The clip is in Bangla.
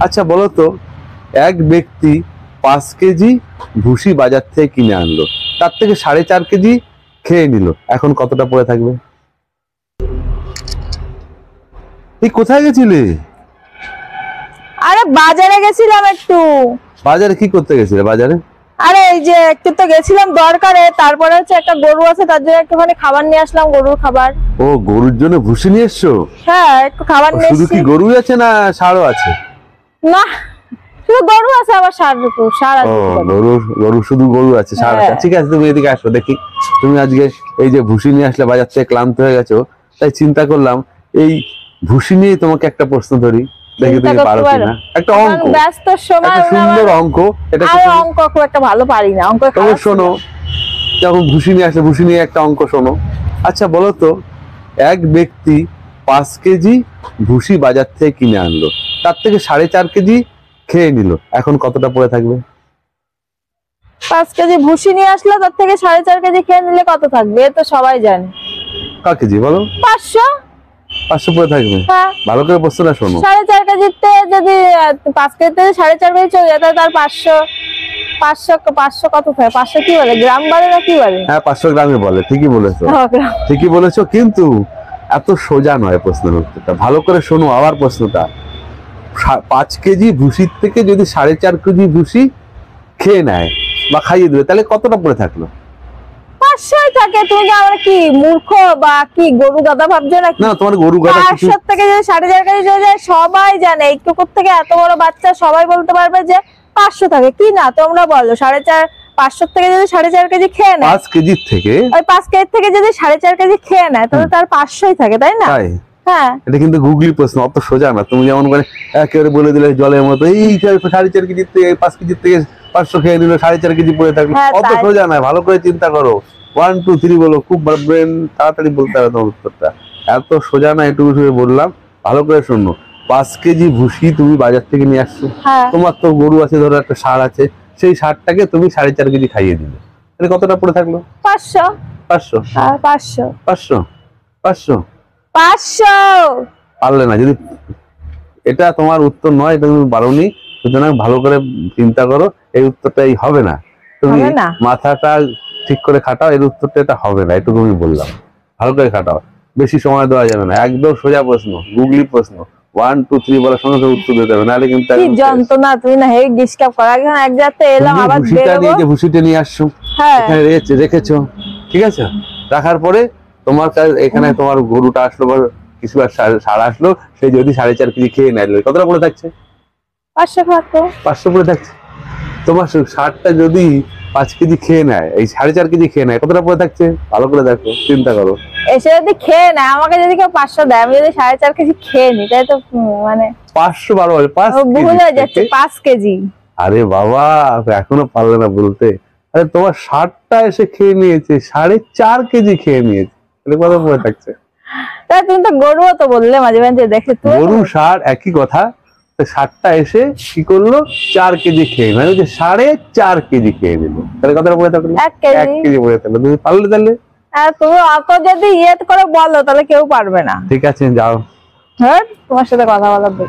আচ্ছা বলো তো, এক ব্যক্তি 5 কেজি ভুসি বাজার থেকে কিনে আনলো, তার থেকে 4.5 কেজি খেয়ে নিল, এখন কতটা পড়ে থাকবে? এই কোথায় গেছিলে? আরে বাজারে গেছিলাম একটু। বাজারে কি করতে গেছিলে বাজারে? আরে এই যে একটু তো গেছিলাম দরকারে, তারপরে হচ্ছে একটা গরু আছে, তার জন্য একটুখানি খাবার নিয়ে আসলাম, গরুর খাবার। ও, গরুর জন্য ভুসি নিয়ে এসছো? হ্যাঁ, একটু খাবার নিয়ে শুধু এসেছি। কি গরুই আছে না ষাঁড়ও আছে? না, শুধু গরু আছে, আবার ষাঁড় আছে। ও, গরু শুধু গরু আছে, ষাঁড় আছে। ঠিক আছে, তুমি এদিকে আসো দেখি। তুমি আজকে এই যে ভুসি নিয়ে আসলে বাজার থেকে, ক্লান্ত হয়ে গেছো, তাই চিন্তা করলাম এই ভুসি নিয়ে তোমাকে একটা প্রশ্ন ধরি, দেখি তুমি পারো কিনা। একটা অঙ্ক, ব্যস্ত সময়, একটা সুন্দর অঙ্ক। এটা অঙ্ক খুব একটা ভালো পারি না। অঙ্ক শোনো, যখন ভুসি নিয়ে আসলে ভুসি নিয়ে একটা অঙ্ক শোনো। আচ্ছা বলো তো, এক ব্যক্তি 5 কেজি ভুসি বাজার থেকে কিনে আনলো, তার থেকে 4.5 কেজি খেয়ে নিল, এখন কতটা পড়ে থাকবে? 5 কেজি ভুসি নিয়ে আসলো, তার থেকে 4.5 কেজি খেয়ে নিলে কত থাকবে? এ তো সবাই জানে। ক কেজি বলো? 500। 500 পড়ে থাকবে। ভালো করে প্রশ্নটা শোনো। 4.5 কেজিতে যদি 5 কেজিতে 4.5 কেজি চলে যায়, তাহলে তার 500 কত থাকে? 500 কি বলে, গ্রাম বলে না কি বলে? হ্যাঁ, 500 গ্রামে বলে। ঠিকই বলেছো, ঠিকই বলেছো, কিন্তু এত সোজা নয় প্রশ্নের উত্তরটা। ভালো করে শোনো আবার প্রশ্নটা। 5 কেজি ভুসির থেকে যদি 4.5 কেজি ভুসি খেয়ে নেয় বা খাইয়ে দেবে, তাহলে কতটা পড়ে থাকলো? 500 থাকে। তুমি কি আমরা কি মূর্খ বা কি গরু গাদা ভাবছো নাকি? না, তোমার গরু গাদা। 500 থেকে যদি 4.5 কেজি চলে যায়, সবাই জানে। এই কুকুর থেকে এত বড় বাচ্চা সবাই বলতে পারবে যে 500 থাকে। কি না তোমরা বলো, 4.5 500 থেকে যদি 4.5 কেজি খেয়ে নেয়, 5 কেজি থেকে, ওই 5 কেজি থেকে যদি 4.5 কেজি খেয়ে নেয়, তাহলে তার 500ই থাকে, তাই না? হ্যাঁ, এটা কিন্তু গুগলি প্রশ্ন, অত সোজা না। তুমি যেমন করে একেবারে বলে দিলে জলের মতো, এই 4.5 কেজি থেকে 5 কেজি থেকে 500 খেয়ে নিল, 4.5 কেজি পড়ে থাকলো। অত সোজা না, ভালো করে চিন্তা করো। 1 2 3 বলো, খুব ব্রেন তাড়াতাড়ি বলতে হবে তোমার উত্তরটা। এত সোজা না, এটুকু শুধু বললাম। ভালো করে শোনো, 5 কেজি ভুসি তুমি বাজার থেকে নিয়ে আসছো, তোমার তো গরু আছে, ধরো একটা ষাঁড় আছে, সেই ষাঁড়টাকে তুমি 4.5 কেজি খাইয়ে দিলে, তাহলে কতটা পড়ে থাকলো? 500। 500 500 500 500 500 পারলে না। যদি এটা তোমার উত্তর নয়, এটা তুমি পারোনি, সুতরাং ভালো করে চিন্তা করো। এই উত্তরটা এই হবে না। তুমি মাথাটা ঠিক করে খাটাও, এর উত্তরটা এটা হবে না, এটুকু আমি বললাম। ভালো করে খাটাও, বেশি সময় দেওয়া যাবে না। একদম সোজা প্রশ্ন, গুগলি প্রশ্ন। 1 2 3 বলার সঙ্গে সঙ্গে উত্তর দিতে হবে, নাহলে কিন্তু কি যন্ত্রণা। তুমি না হেই ডিসকাপ করা, এখন এক জায়গাতে এলাম, আবার ভুসিটা নিয়ে যে ভুসিটা নিয়ে আসছো, এখানে রেখেছো, ঠিক আছে? রাখার পরে তোমার এখানে তোমার গরুটা আসলো বা কিছু ষাঁড় আসলো, সে যদি 4.5 কেজি খেয়ে নেয়, কতটা পড়ে থাকছে? 500 পড়ে থাকছে। তোমার ষাঁড়টা যদি 5 কেজি খেয়ে নেয়, এই 4.5 কেজি খেয়ে নেয়, কতটা পড়ে থাকছে? ভালো করে দেখো, চিন্তা করো। এসে যদি খেয়ে নেয়, আমাকে যদি কেউ 500 দেয়, আমি যদি 4.5 কেজি খেয়ে নিই, তাই তো মানে 500 বারো 5 ভুল হয়ে যাচ্ছে। 5 কেজি। আরে বাবা, এখনো পারলে না বলতে। আরে তোমার ষাঁড়টা এসে খেয়ে নিয়েছে, 4.5 কেজি খেয়ে নিয়েছে, তাহলে কত পড়ে থাকছে? তাই তুমি তো গরুও তো বললে মাঝে মাঝে, দেখে তো গরু ষাঁড় একই কথা। ষাঁড়টা এসে কি করলো? 4 কেজি খেয়ে, মানে 4.5 কেজি খেয়ে নিল, তাহলে কতটা পড়ে থাকলো? 1 কেজি পড়ে থাকলো। তুমি পারলে তাহলে? তুমি অত যদি ইয়ে করে বলো, তাহলে কেউ পারবে না। ঠিক আছে, যাও। হ্যাঁ, তোমার সাথে কথা বলার দরকার।